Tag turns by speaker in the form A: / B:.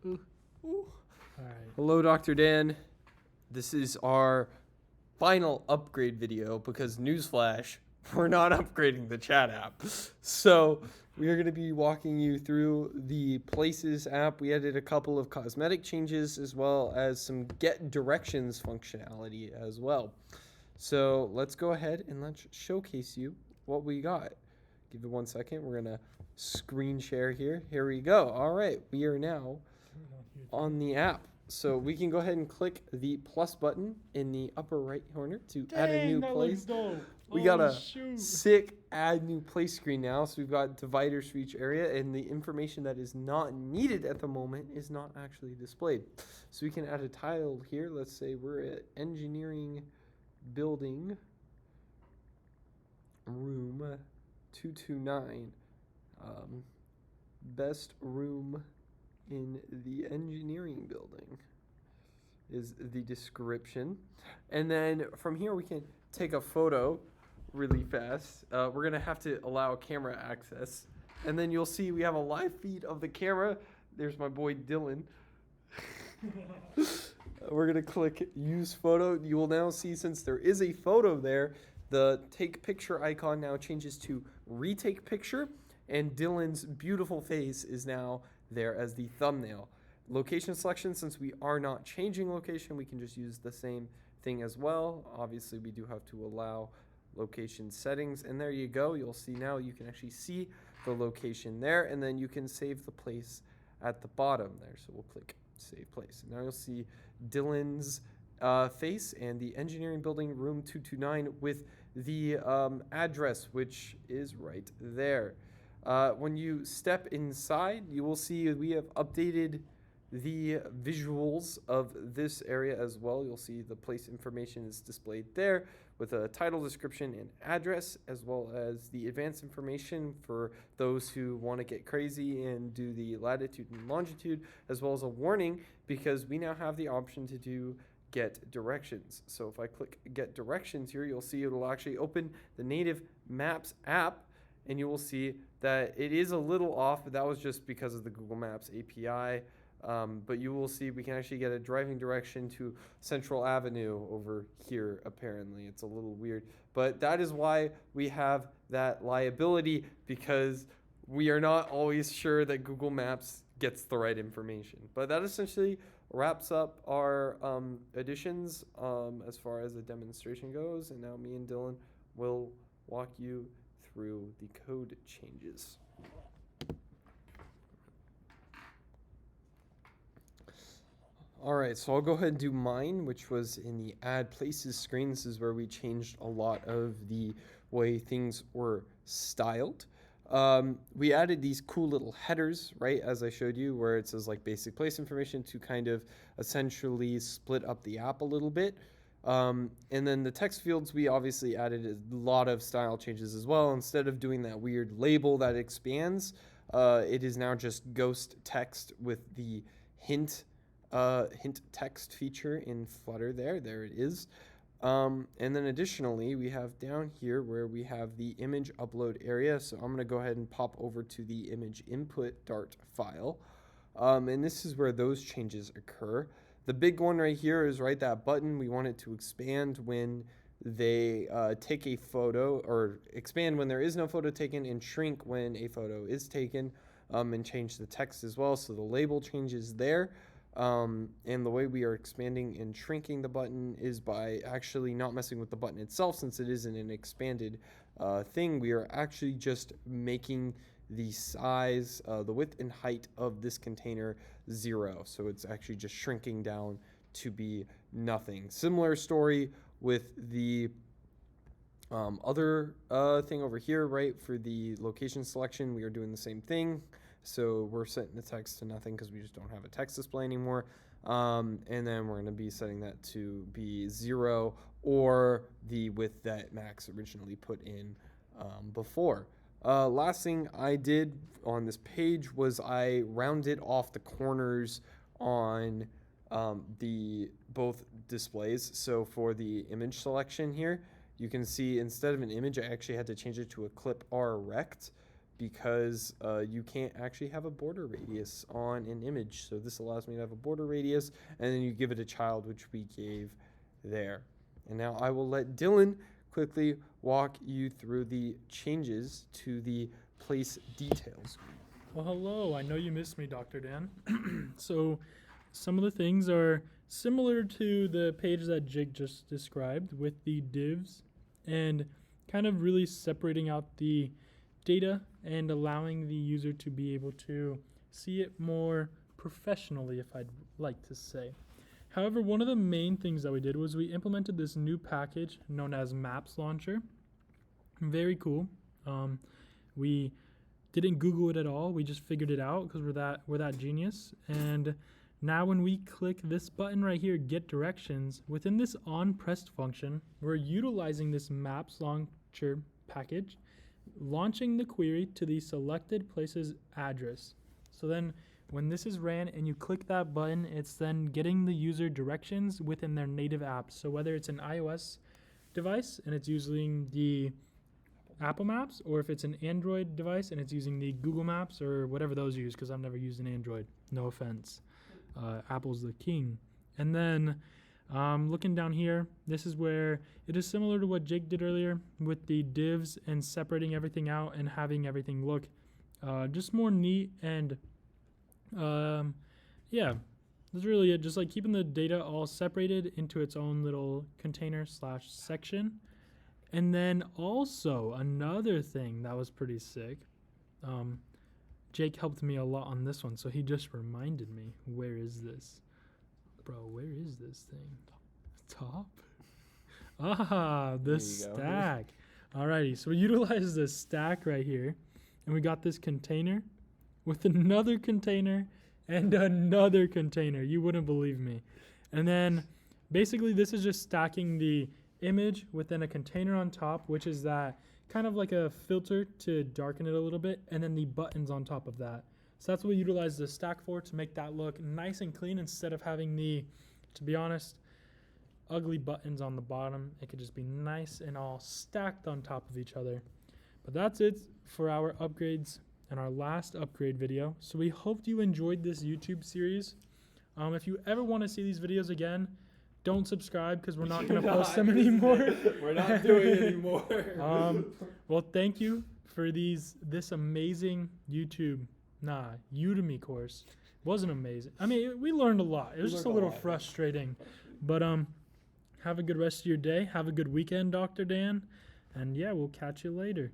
A: Ooh.
B: Ooh.
A: All right.
B: Hello, Dr. Dan. This is our final upgrade video because newsflash, we're not upgrading the chat app. So we are going to be walking you through the Places app. We added a couple of cosmetic changes as well as some get directions functionality as well. So let's go ahead and let's showcase you what we got. Give it 1 second. We're going to screen share here. Here we go. All right. We are now on the app. So we can go ahead and click the plus button in the upper right corner to add a new place. We got a sick add new place screen now. So we've got dividers for each area, and the information that is not needed at the moment is not actually displayed. So we can add a tile here. Let's say we're at engineering building room 229. Best room in the engineering building is the description. And then from here we can take a photo really fast. We're going to have to allow camera access. And then you'll see we have a live feed of the camera. There's my boy Dylan. We're going to click use photo. You will now see, since there is a photo there, the take picture icon now changes to retake picture. And Dylan's beautiful face is now there as the thumbnail. Location selection, since we are not changing location, we can just use the same thing as well. Obviously, we do have to allow location settings. And there you go. You'll see now you can actually see the location there. And then you can save the place at the bottom there. So we'll click save place. Now you'll see Dylan's face and the engineering building room 229 with the address, which is right there. When you step inside, you will see we have updated the visuals of this area as well. You'll see the place information is displayed there with a title, description, and address, as well as the advanced information for those who want to get crazy and do the latitude and longitude, as well as a warning because we now have the option to do get directions. So if I click get directions here, you'll see it'll actually open the native Maps app, and you will see that it is a little off, but that was just because of the Google Maps API. But you will see we can actually get a driving direction to Central Avenue over here, apparently. It's a little weird. But that is why we have that liability, because we are not always sure that Google Maps gets the right information. But that essentially wraps up our additions as far as the demonstration goes. And now me and Dylan will walk you through the code changes. All right, so I'll go ahead and do mine, which was in the add places screen. This is where we changed a lot of the way things were styled. We added these cool little headers, right, as I showed you, where it says like basic place information to kind of essentially split up the app a little bit. And then the text fields, we obviously added a lot of style changes as well. Instead of doing that weird label that expands, it is now just ghost text with the hint text feature in Flutter there. There it is. And then additionally, we have down here where we have the image upload area. So I'm going to go ahead and pop over to the image input Dart file. And this is where those changes occur. The big one right here is right that button. We want it to expand when they take a photo, or expand when there is no photo taken, and shrink when a photo is taken, and change the text as well. So the label changes there. And the way we are expanding and shrinking the button is by actually not messing with the button itself, since it isn't an expanded thing. We are actually just making the size, the width and height of this container 0. So it's actually just shrinking down to be nothing. Similar story with the other thing over here, right? For the location selection, we are doing the same thing. So we're setting the text to nothing because we just don't have a text display anymore. And then we're going to be setting that to be 0 or the width that Max originally put in before. Last thing I did on this page was I rounded off the corners on the both displays. So for the image selection here, you can see instead of an image, I actually had to change it to a clip R rect, because you can't actually have a border radius on an image. So this allows me to have a border radius, and then you give it a child, which we gave there. And now I will let Dylan quickly walk you through the changes to the place details.
A: Well, hello. I know you missed me, Dr. Dan. So some of the things are similar to the page that Jake just described with the divs and kind of really separating out the data and allowing the user to be able to see it more professionally, if I'd like to say. However, one of the main things that we did was we implemented this new package known as Maps Launcher. Very cool. We didn't Google it at all. We just figured it out because we're that genius. And now when we click this button right here, Get Directions, within this onPressed function, we're utilizing this Maps Launcher package, launching the query to the selected place's address. So then when this is ran and you click that button, it's then getting the user directions within their native app. So whether it's an iOS device and it's using the Apple Maps, or if it's an Android device and it's using the Google Maps or whatever those use, because I've never used an Android, no offense. Apple's the king. And then looking down here, this is where it is similar to what Jake did earlier with the divs and separating everything out and having everything look just more neat. And yeah, that's really it. Just like keeping the data all separated into its own little container / section. And then also another thing that was pretty sick. Jake helped me a lot on this one, so he just reminded me. Where is this? Bro, where is this thing? Top? Ah, the stack. Alrighty, so we utilized this stack right here, and we got this container with another container and another container. You wouldn't believe me. And then basically this is just stacking the image within a container on top, which is that kind of like a filter to darken it a little bit, and then the buttons on top of that. So that's what we utilize the stack for, to make that look nice and clean instead of having the, to be honest, ugly buttons on the bottom. It could just be nice and all stacked on top of each other. But that's it for our upgrades and our last upgrade video. So we hope you enjoyed this YouTube series. If you ever want to see these videos again, don't subscribe because we're not going to post them anymore.
B: We're not doing it anymore.
A: Well, thank you for this amazing Udemy course. It wasn't amazing. I mean, we learned a lot. It was just a little frustrating. But have a good rest of your day. Have a good weekend, Dr. Dan. And yeah, we'll catch you later.